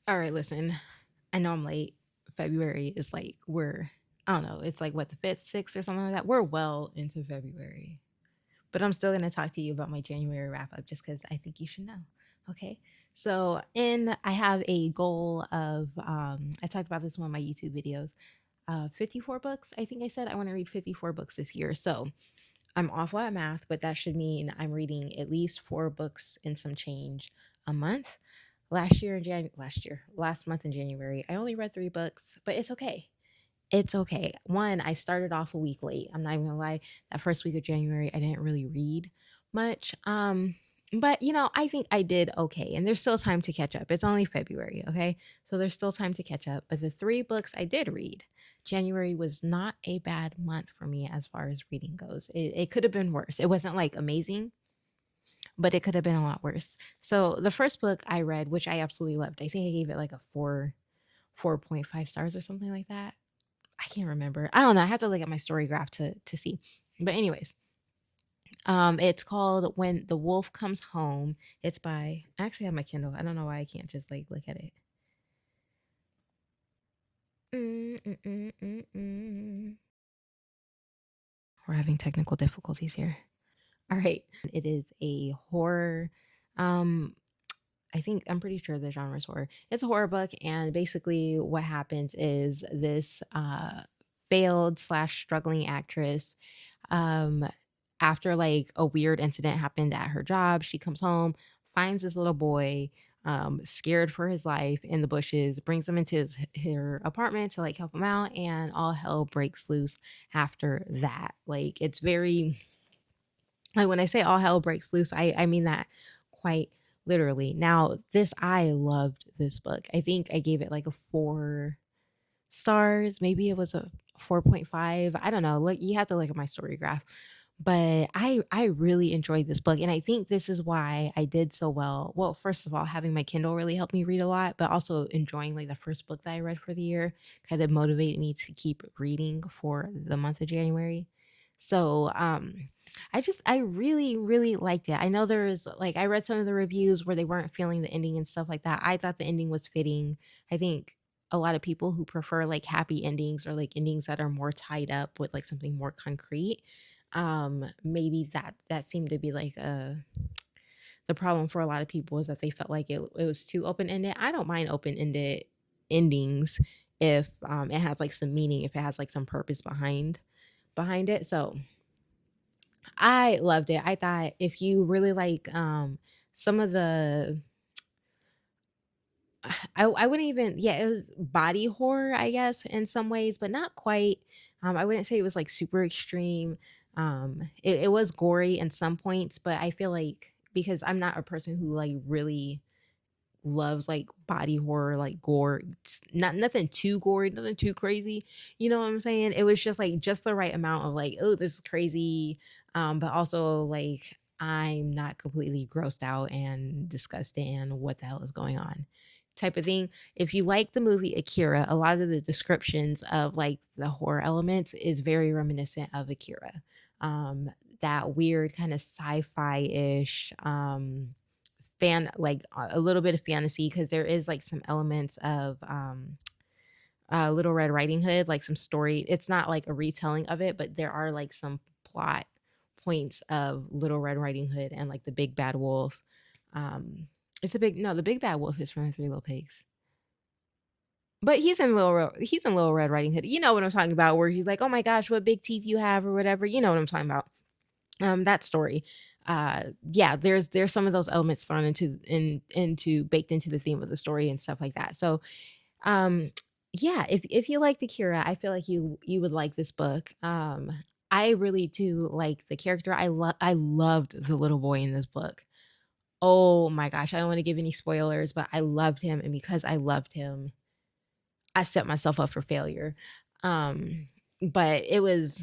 All right, listen. I know I'm late. February is like I don't know, it's like what, the 5th, 6th or something like that. We're well into February. But I'm still going to talk to you about my January wrap up just cuz I think you should know. Okay? So, I have a goal of I talked about this in one of my YouTube videos. 54 books. I think I said I want to read 54 books this year. So, I'm awful at math, but that should mean I'm reading at least 4 books and some change a month. Last month in January, I only read 3 books, but it's okay. It's okay. One, I started off a week late. I'm not even gonna lie. That first week of January, I didn't really read much. But I think I did okay. And there's still time to catch up. It's only February, okay? So there's still time to catch up. But the 3 books I did read, January was not a bad month for me as far as reading goes. It could have been worse. It wasn't like amazing, but it could have been a lot worse. So the first book I read, which I absolutely loved, I think I gave it like a 4.5 stars or something like that. I can't remember. I don't know. I have to look at my story graph to see. But anyways, it's called When the Wolf Comes Home. It's by I actually have my Kindle. I don't know why I can't just like look at it. Mm, mm, mm, mm, mm. We're having technical difficulties here. All right. It is a horror. Um, I'm pretty sure the genre is horror. It's a horror book, and basically what happens is this failed slash struggling actress, um, after like a weird incident happened at her job, she comes home, finds this little boy, scared for his life in the bushes, brings him into her apartment to like help him out, and all hell breaks loose after that. Like it's very like when I say all hell breaks loose, I mean that quite literally. Now, I loved this book. I think I gave it like a 4 stars. Maybe it was a 4.5. I don't know. Like you have to look at my story graph. But I really enjoyed this book, and I think this is why I did so well. Well, first of all, having my Kindle really helped me read a lot, but also enjoying like the first book that I read for the year kind of motivated me to keep reading for the month of January. So, I really, really liked it. I know there's like I read some of the reviews where they weren't feeling the ending and stuff like that. I thought the ending was fitting. I think a lot of people who prefer like happy endings or like endings that are more tied up with like something more concrete, maybe that seemed to be like the problem for a lot of people is that they felt like it was too open-ended. I don't mind open-ended endings if it has like some meaning, if it has like some purpose behind it. So I loved it. I thought if you really like some of the I wouldn't even, yeah, it was body horror, I guess, in some ways, but not quite. I wouldn't say it was like super extreme. It was gory in some points, but I feel like because I'm not a person who like really loves like body horror, like gore, not nothing too gory, nothing too crazy. You know what I'm saying? It was just like just the right amount of like, oh, this is crazy. But also like I'm not completely grossed out and disgusted and what the hell is going on type of thing. If you like the movie Akira, a lot of the descriptions of like the horror elements is very reminiscent of Akira. That weird kind of sci-fi-ish like a little bit of fantasy because there is like some elements of Little Red Riding Hood, like some story. It's not like a retelling of it, but there are like some plot points of Little Red Riding Hood and like the big bad wolf. Um, it's a big no, the big bad wolf is from the Three Little Pigs. But he's in Little Red Riding Hood. You know what I'm talking about, where he's like, "Oh my gosh, what big teeth you have," or whatever. You know what I'm talking about. That story. Yeah, there's some of those elements thrown into baked into the theme of the story and stuff like that. So, um, yeah, if you like the Kira, I feel like you would like this book. I really do like the character. I loved the little boy in this book. Oh my gosh, I don't want to give any spoilers, but I loved him, and because I loved him, I set myself up for failure. Um, but he was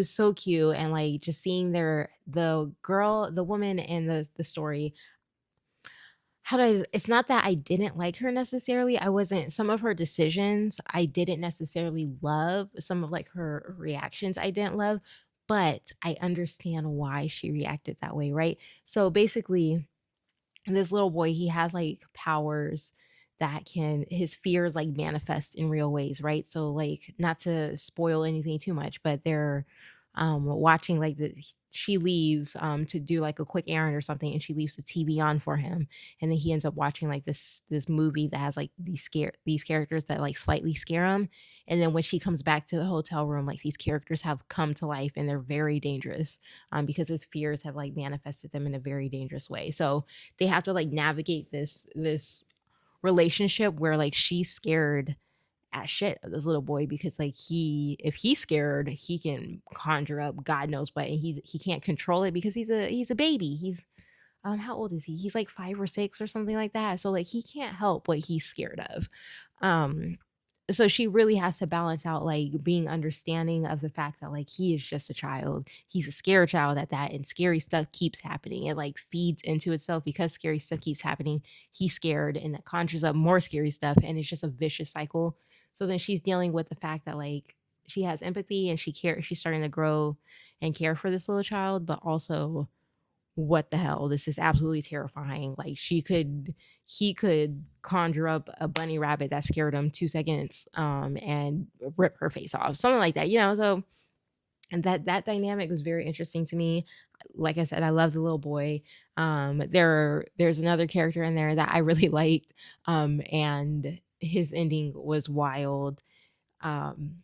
so cute, and like just seeing the woman in the story. How do I It's not that I didn't like her necessarily. I wasn't Some of her decisions I didn't necessarily love. Some of like her reactions I didn't love, but I understand why she reacted that way, right? So basically, this little boy, he has like powers that can his fears like manifest in real ways, right? So like not to spoil anything too much, but they're watching like she leaves to do like a quick errand or something, and she leaves the TV on for him, and then he ends up watching like this movie that has like these characters that like slightly scare him, and then when she comes back to the hotel room, like these characters have come to life and they're very dangerous because his fears have like manifested them in a very dangerous way. So they have to like navigate this relationship where like she's scared as shit of this little boy because like if he's scared, he can conjure up God knows what, and he can't control it because he's a baby. He's how old is he? He's like 5 or 6 or something like that. So like he can't help what he's scared of. Um so she really has to balance out like being understanding of the fact that like he is just a child. He's a scared child at that, and scary stuff keeps happening. It like feeds into itself because scary stuff keeps happening. He's scared and that conjures up more scary stuff, and it's just a vicious cycle. So then she's dealing with the fact that like she has empathy and she's starting to grow and care for this little child, but also what the hell? This is absolutely terrifying. Like he could conjure up a bunny rabbit that scared him 2 seconds, and rip her face off, something like that, you know? So, and that dynamic was very interesting to me. Like I said, I love the little boy. There's another character in there that I really liked, and his ending was wild. Um,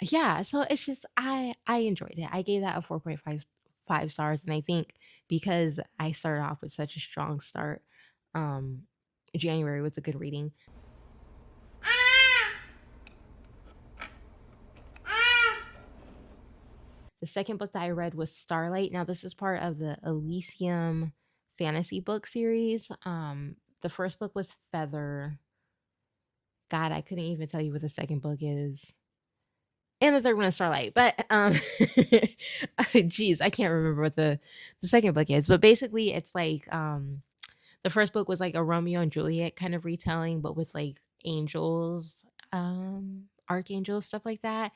yeah, so it's just I enjoyed it. I gave that a 4.5 stars, and I think because I started off with such a strong start, um, January was a good reading. The second book that I read was Starlight. Now this is part of the Elysium fantasy book series. The first book was Feather. God, I couldn't even tell you what the second book is. And the third one is Starlight. But geez, I can't remember what the second book is. But basically it's like the first book was like a Romeo and Juliet kind of retelling, but with like angels, archangels, stuff like that.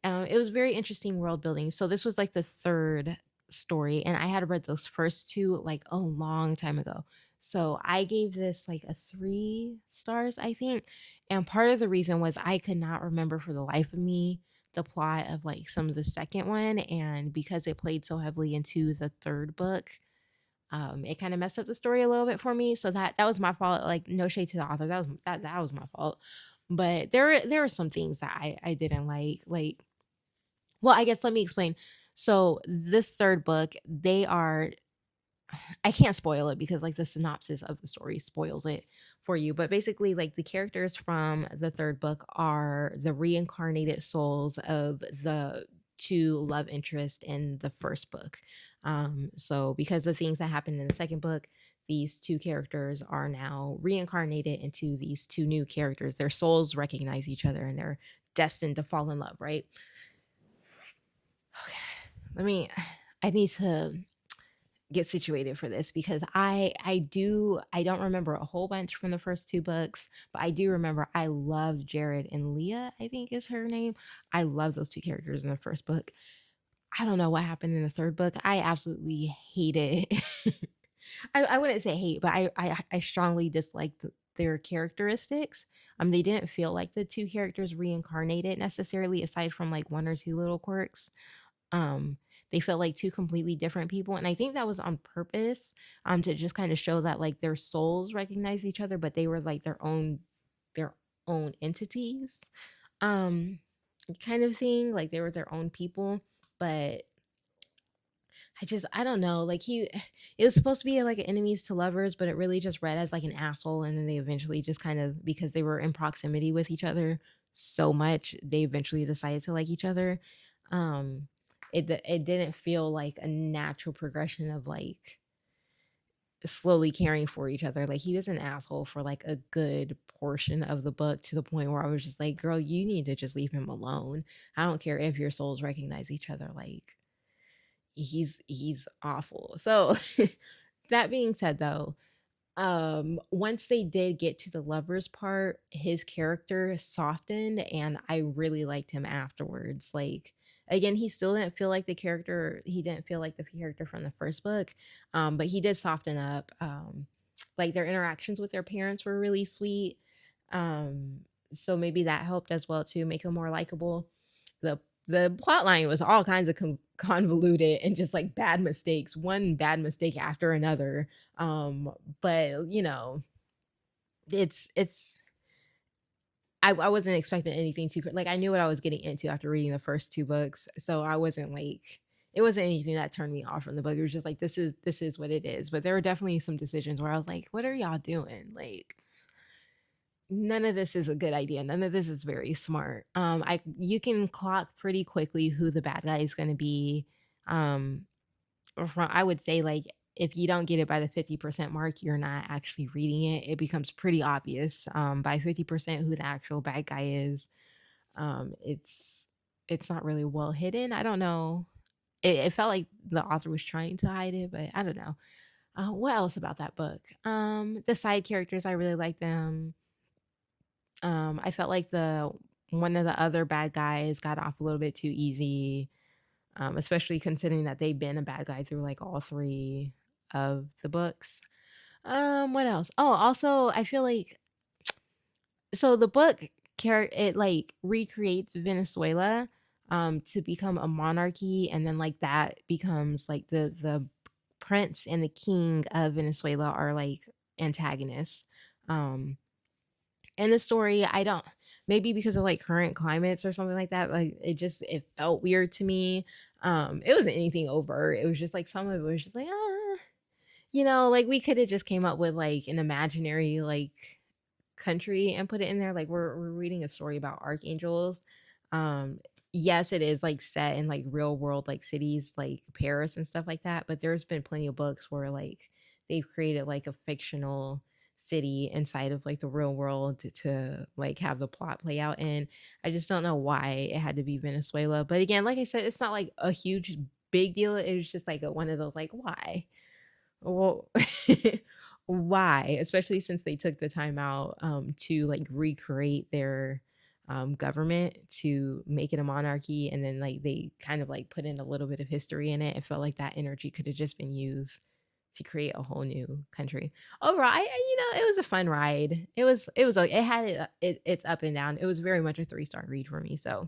It was very interesting world building. So this was like the third story, and I had read those first two like a long time ago. So I gave this like a 3 stars, I think. And part of the reason was I could not remember for the life of me the plot of like some of the second one. And because it played so heavily into the third book, it kind of messed up the story a little bit for me. So that was my fault. Like no shade to the author. That was my fault. But there are some things that I didn't like. Like, well, I guess let me explain. So this third book, they are I can't spoil it because like the synopsis of the story spoils it for you. But basically, like the characters from the third book are the reincarnated souls of the two love interests in the first book. So because of things that happened in the second book, these two characters are now reincarnated into these two new characters. Their souls recognize each other and they're destined to fall in love, right? Okay. I need to get situated for this because I don't remember a whole bunch from the first two books, but I do remember I love Jared and Leah, I think is her name. I love those two characters in the first book. I don't know what happened in the third book. I absolutely hate it. I wouldn't say hate, but I strongly dislike their characteristics. They didn't feel like the two characters reincarnated necessarily, aside from like one or two little quirks. Um, they felt like two completely different people, and I think that was on purpose, to just kind of show that like their souls recognize each other, but they were like their own entities, um, kind of thing. Like they were their own people, but I don't know. Like it was supposed to be like an enemies to lovers, but it really just read as like an asshole. And then they eventually just kind of, because they were in proximity with each other so much, they eventually decided to like each other. Um, it didn't feel like a natural progression of like slowly caring for each other. Like he was an asshole for like a good portion of the book, to the point where I was just like, girl, you need to just leave him alone. I don't care if your souls recognize each other. Like he's awful. So that being said though, once they did get to the lovers part, his character softened and I really liked him afterwards. Like again, he didn't feel like the character from the first book. But he did soften up. Like their interactions with their parents were really sweet. Um, so maybe that helped as well to make him more likable. The plot line was all kinds of convoluted and just like bad mistakes, one bad mistake after another. But it's I wasn't expecting anything too like I knew what I was getting into after reading the first two books, so I wasn't like it wasn't anything that turned me off from the book. It was just like this is what it is. But there were definitely some decisions where I was like, what are y'all doing? Like none of this is a good idea. None of this is very smart. I you can clock pretty quickly who the bad guy is going to be. Um, from I would say like if you don't get it by the 50% mark, you're not actually reading it. It becomes pretty obvious by 50% who the actual bad guy is. It's not really well hidden. I don't know. It felt like the author was trying to hide it, but I don't know. What else about that book? The side characters, I really like them. I felt like the one of the other bad guys got off a little bit too easy, especially considering that they've been a bad guy through like all three of the books. What else? Oh, also, I feel like the book it like recreates Venezuela to become a monarchy, and then like that becomes like the prince and the king of Venezuela are like antagonists. Um in the story, I don't maybe because of like current climates or something like that, like it felt weird to me. It wasn't anything overt. It was just like some of it was just like, like we could have just came up with like an imaginary like country and put it in there. Like we're reading a story about archangels. Um, yes, it is like set in like real world like cities like Paris and stuff like that. But there's been plenty of books where like they've created like a fictional city inside of like the real world to like have the plot play out. And I just don't know why it had to be Venezuela. But again, like I said, it's not like a huge big deal. It was just like one of those like why well, why? Especially since they took the time out to like recreate their government to make it a monarchy, and then like they kind of like put in a little bit of history in it. It felt like that energy could have just been used to create a whole new country. Overall, it was a fun ride. It was like it had its up and down. It was very much a 3-star read for me. So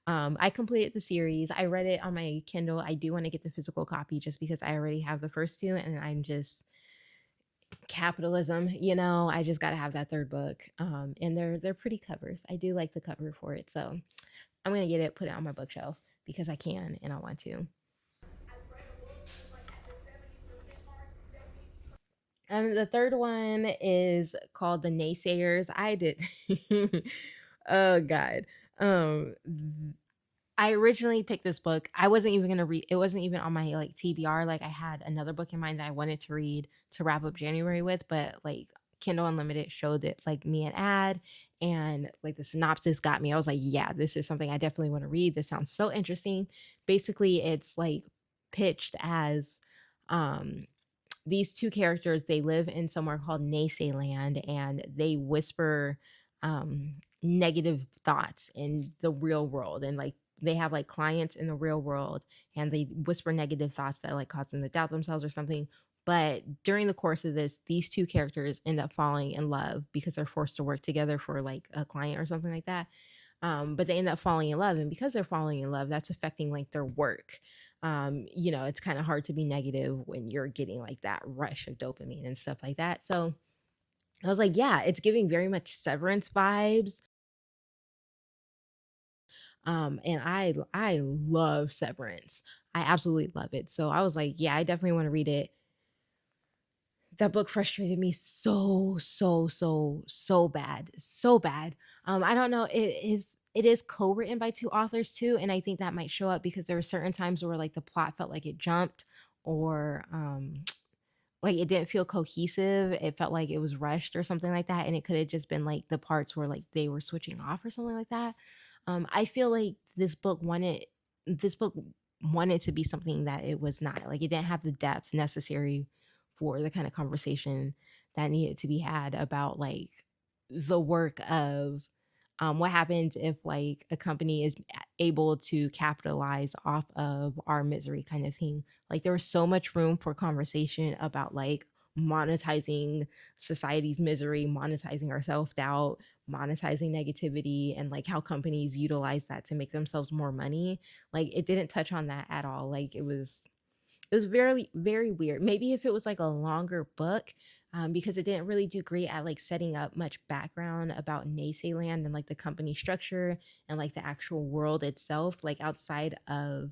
I completed the series. I read it on my Kindle. I do want to get the physical copy just because I already have the first two, and I'm just capitalism, I just got to have that third book. And they're pretty covers. I do like the cover for it. So I'm going to get it, put it on my bookshelf because I can and I want to. And the third one is called The Naysayers. I did oh god. Um I originally picked this book. I wasn't even gonna read. It wasn't even on my like TBR. Like I had another book in mind that I wanted to read to wrap up January with, but like Kindle Unlimited showed it like me an ad, and like the synopsis got me. I was like, yeah, this is something I definitely want to read. This sounds so interesting. Basically, it's like pitched as um these two characters. They live in somewhere called Naysay Land, and they whisper negative thoughts in the real world, and like they have like clients in the real world, and they whisper negative thoughts that like cause them to doubt themselves or something. But during the course of this, these two characters end up falling in love because they're forced to work together for like a client or something like that. But they end up falling in love, and because they're falling in love, that's affecting like their work. It's kind of hard to be negative when you're getting like that rush of dopamine and stuff like that. So I was like, yeah, it's giving very much Severance vibes. And I love Severance. I absolutely love it. So I was like, yeah, I definitely want to read it. That book frustrated me so, so, so, so bad. So bad. I don't know. It is co-written by two authors too. And I think that might show up because there were certain times where like the plot felt like it jumped, or like it didn't feel cohesive. It felt like it was rushed or something like that. And it could have just been like the parts where like they were switching off or something like that. I feel like this book wanted to be something that it was not. Like it didn't have the depth necessary for the kind of conversation that needed to be had about like the work of what happens if like a company is able to capitalize off of our misery kind of thing. Like there was so much room for conversation about like monetizing society's misery, monetizing our self-doubt, monetizing negativity, and like how companies utilize that to make themselves more money. Like it didn't touch on that at all. Like it was very very weird. Maybe if it was like a longer book, because it didn't really do great at like setting up much background about Naysayland and like the company structure and like the actual world itself, like outside of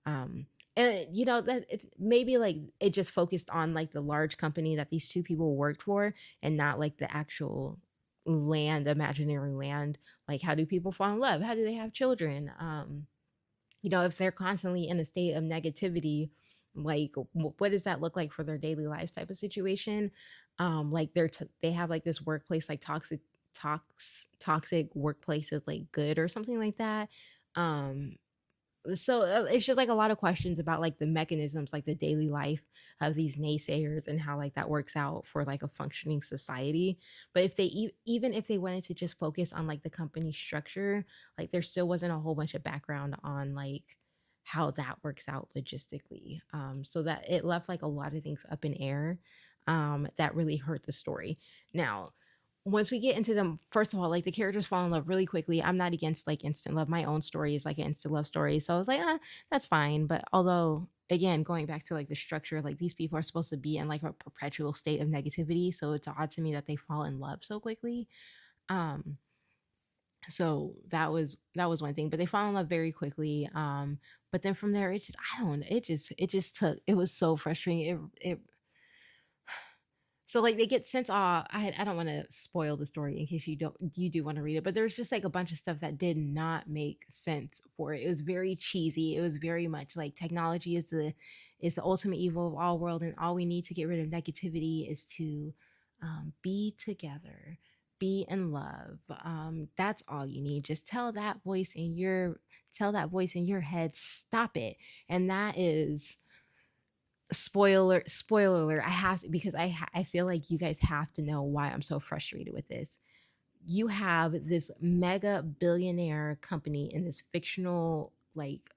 um and that maybe like it just focused on like the large company that these two people worked for, and not like the actual land, imaginary land. Like how do people fall in love, how do they have children, if they're constantly in a state of negativity, like what does that look like for their daily lives type of situation. Like they have like this workplace, like toxic workplace is like good or something like that. um so it's just like a lot of questions about like the mechanisms, like the daily life of these naysayers and how like that works out for like a functioning society. But if they even if they wanted to just focus on like the company structure, like there still wasn't a whole bunch of background on like how that works out logistically. So that it left like a lot of things up in air, that really hurt the story. Now, once we get into them, first of all, like the characters fall in love really quickly. I'm not against like instant love. My own story is like an instant love story. So I was like, that's fine. But although, again, going back to like the structure, like these people are supposed to be in like a perpetual state of negativity. So it's odd to me that they fall in love so quickly. Um, so that was one thing. But they fall in love very quickly. But then from there, it just I don't know, it just took it was so frustrating. It So like they get sent off. I don't want to spoil the story in case you do want to read it, but there's just like a bunch of stuff that did not make sense for it. It was very cheesy. It was very much like technology is the ultimate evil of all world, and all we need to get rid of negativity is to be together, be in love. That's all you need. Just tell that voice in your head, stop it. And that is spoiler alert. I have to, because I feel like you guys have to know why I'm so frustrated with this. You have this mega billionaire company in this fictional like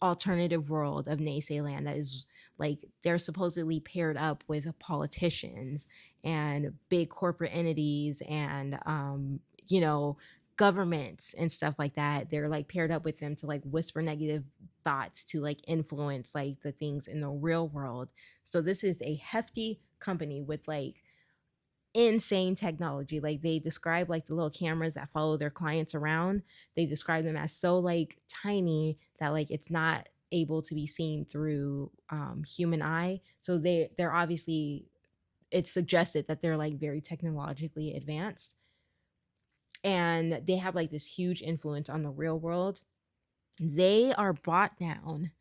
alternative world of Naysayland that is like they're supposedly paired up with politicians and big corporate entities and you know governments and stuff like that. They're like paired up with them to like whisper negative thoughts to like influence like the things in the real world. So this is a hefty company with like insane technology. Like they describe like the little cameras that follow their clients around. They describe them as so like tiny that like it's not able to be seen through human eye. So they're obviously, it's suggested that they're like very technologically advanced, and they have like this huge influence on the real world. They are brought down.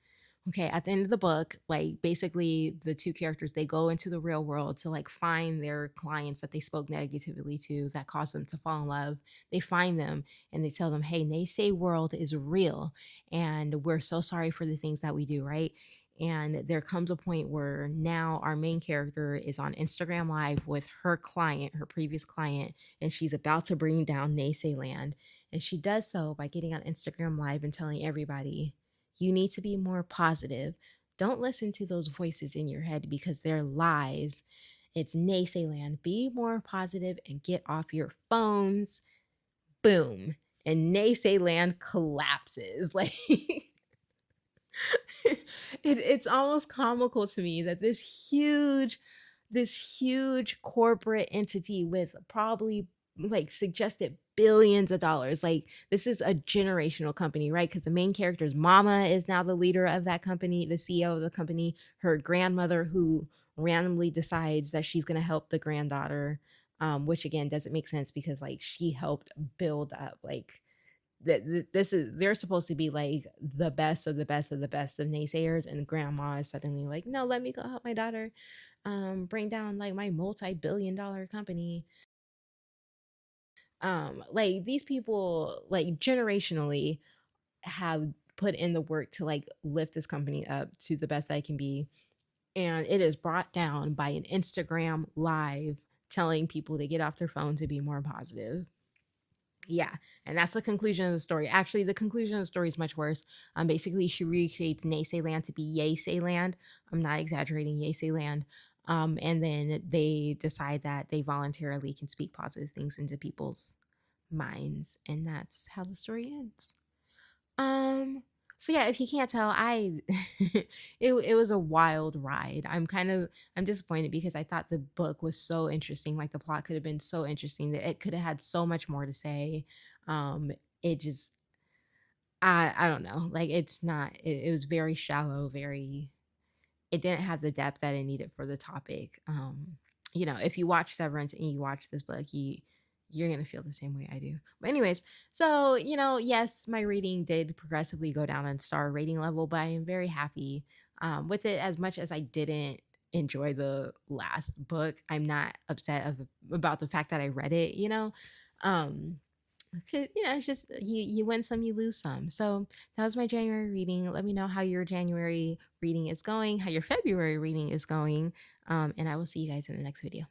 Okay, at the end of the book, like basically the two characters, they go into the real world to like find their clients that they spoke negatively to that caused them to fall in love. They find them and they tell them, hey, naysay world is real and we're so sorry for the things that we do, right? And there comes a point where now our main character is on Instagram Live with her client, her previous client, and she's about to bring down Naysay Land. And she does so by getting on Instagram Live and telling everybody, you need to be more positive. Don't listen to those voices in your head because they're lies. It's Naysayland. Be more positive and get off your phones. Boom. And Naysayland collapses. Like it's almost comical to me that this huge corporate entity with probably like suggested billions of dollars, like this is a generational company, right? Because the main character's mama is now the leader of that company, the CEO of the company. Her grandmother, who randomly decides that she's going to help the granddaughter, which again doesn't make sense because like she helped build up like this is, they're supposed to be like the best of the best of the best of naysayers, and grandma is suddenly like, no, let me go help my daughter bring down like my multi-billion-dollar company. Like these people like generationally have put in the work to like lift this company up to the best that it can be, and it is brought down by an Instagram live telling people to get off their phone to be more positive. Yeah, and that's the conclusion of the story. Actually, the conclusion of the story is much worse. Basically, she recreates Naysay Land to be Yaysay Land. I'm not exaggerating, Yaysay Land. And then they decide that they voluntarily can speak positive things into people's minds, and that's how the story ends. Um, so yeah, if you can't tell, I it was a wild ride. I'm disappointed because I thought the book was so interesting. Like the plot could have been so interesting that it could have had so much more to say. It just I don't know. Like it's not it was very shallow, very it didn't have the depth that it needed for the topic. If you watch Severance and you watch this book, you're gonna feel the same way I do. But anyways, so yes, my rating did progressively go down in star rating level, but I am very happy with it. As much as I didn't enjoy the last book, I'm not upset about the fact that I read it. Um, 'Cause, it's just you win some, you lose some. So that was my January reading. Let me know how your January reading is going, how your February reading is going, and I will see you guys in the next video.